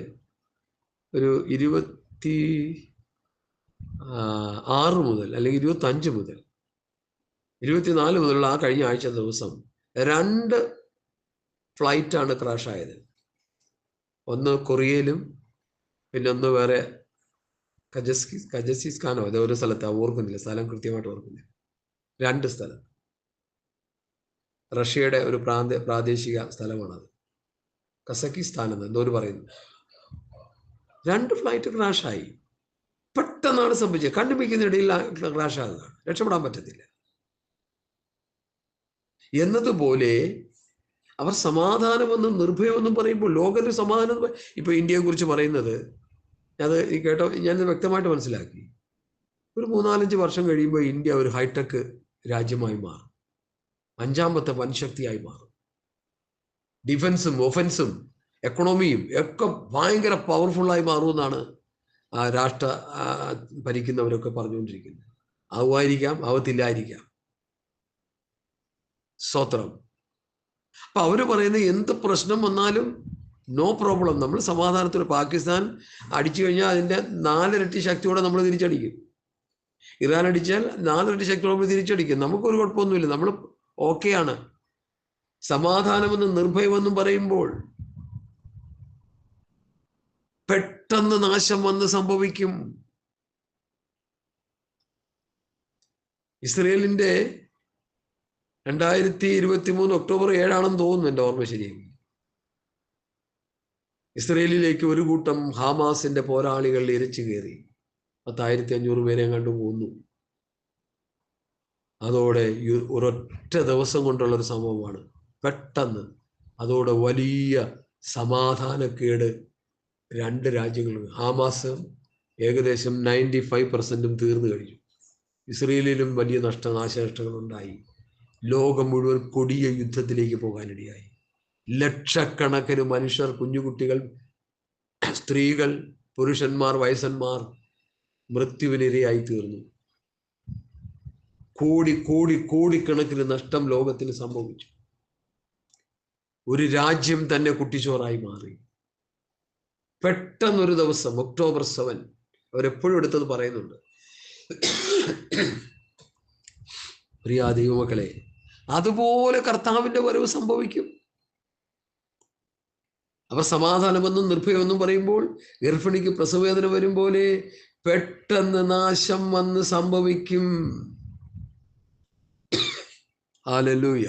ഒരു 26 മുതൽ അല്ലെങ്കിൽ 25 മുതൽ 24 മുതലുള്ള ആ കഴിഞ്ഞ ആഴ്ച ദിവസം 2 ഫ്ലൈറ്റാണ് ക്രാഷ് ആയത്. ഒന്ന് കൊറിയയിലും പിന്നെ ഒന്ന് വേറെ കജസിസ്ഥാനോ അതോ ഒരു സ്ഥലത്താണ്, ഓർക്കുന്നില്ല, സ്ഥലം കൃത്യമായിട്ട് ഓർക്കുന്നില്ല. 2 സ്ഥലം, റഷ്യയുടെ ഒരു പ്രാദേശിക സ്ഥലമാണത്. കസക്കിസ്ഥാൻ എന്ന് എന്തോ പറയുന്നു. 2 ഫ്ലൈറ്റ് ക്രാഷായി. പെട്ടെന്നാണ് സംഭവിച്ചത്. കണ്ടുപിടിക്കുന്നതിനിടയിൽ ക്രാഷ് ആകുകയാണ്. രക്ഷപ്പെടാൻ പറ്റത്തില്ല. എന്നതുപോലെ അവർ സമാധാനമെന്നും നിർഭയമെന്നും പറയുമ്പോൾ ലോകത്തിൽ സമാധാനം. ഇപ്പൊ ഇന്ത്യയെ കുറിച്ച് പറയുന്നത് അത് കേട്ടോ, ഞാനത് വ്യക്തമായിട്ട് മനസ്സിലാക്കി. ഒരു 3-4-5 വർഷം കഴിയുമ്പോൾ ഇന്ത്യ ഒരു ഹൈടെക് രാജ്യമായി മാറും. 5ാമത്തെ വൻശക്തിയായി മാറും. ഡിഫൻസും ഒഫൻസും എക്കണോമിയും ഒക്കെ ഭയങ്കര പവർഫുള്ളായി മാറുമെന്നാണ് രാഷ്ട്ര ഭരിക്കുന്നവരൊക്കെ പറഞ്ഞുകൊണ്ടിരിക്കുന്നത്. ആവുമായിരിക്കാം, ആവത്തില്ലായിരിക്കാം. സ്തോത്രം. അപ്പൊ അവര് പറയുന്നത് എന്ത് പ്രശ്നം വന്നാലും നോ പ്രോബ്ലം, നമ്മൾ സമാധാനത്തിൽ. പാകിസ്ഥാൻ അടിച്ചു കഴിഞ്ഞാൽ അതിന്റെ 4 ഇരട്ടി ശക്തിയോടെ നമ്മൾ തിരിച്ചടിക്കും. ഇറാൻ അടിച്ചാൽ 4 ഇരട്ടി ശക്തിയോടെ നമ്മൾ തിരിച്ചടിക്കും. നമുക്കൊരു കുഴപ്പമൊന്നുമില്ല, നമ്മൾ ഓക്കെയാണ്. സമാധാനമെന്നും നിർഭയമെന്നും പറയുമ്പോൾ പെട്ടെന്ന് നാശം വന്ന് സംഭവിക്കും. ഇസ്രയേലിന്റെ 2023 ഒക്ടോബർ 7 തോന്നുന്നു, എൻ്റെ ഓർമ്മ ശരിയെങ്കിൽ, ഇസ്രയേലിലേക്ക് ഒരു കൂട്ടം ഹമാസിന്റെ പോരാളികൾ ഇരച്ചു കയറി 1500 പേരെ കണ്ടു പോന്നു. അതോടെ ഒരൊറ്റ ദിവസം കൊണ്ടുള്ളൊരു സംഭവമാണ്. പെട്ടെന്ന് അതോടെ വലിയ സമാധാനക്കേട് 2 രാജ്യങ്ങളും. ഹമാസ് ഏകദേശം 95% തീർന്നു കഴിഞ്ഞു. ഇസ്രയേലിലും വലിയ നാശനഷ്ടങ്ങൾ ഉണ്ടായി. ലോകം മുഴുവൻ കൊടിയ യുദ്ധത്തിലേക്ക് പോകാനിടയായി. ലക്ഷക്കണക്കിന് മനുഷ്യർ, കുഞ്ഞുകുട്ടികൾ, സ്ത്രീകൾ, പുരുഷന്മാർ, വയസ്സന്മാർ മൃത്യുവിനിരയായി തീർന്നു. കോടിക്കണക്കിന് നഷ്ടം ലോകത്തിന് സംഭവിച്ചു. ഒരു രാജ്യം തന്നെ കുട്ടിച്ചോറായി മാറി. പെട്ടെന്നൊരു ദിവസം, ഒക്ടോബർ 7, അവരെപ്പോഴും എടുത്തത് പറയുന്നുണ്ട്. പ്രിയ ദൈവമക്കളെ, അതുപോലെ കർത്താവിന്റെ വരവ് സംഭവിക്കും. അവർ സമാധാനമെന്നും നിർഭയമെന്നും പറയുമ്പോൾ ഗർഭിണിക്ക് പ്രസവവേദന വരും പോലെ പെട്ടെന്ന് നാശം വന്ന് സംഭവിക്കും. ഹല്ലേലൂയ.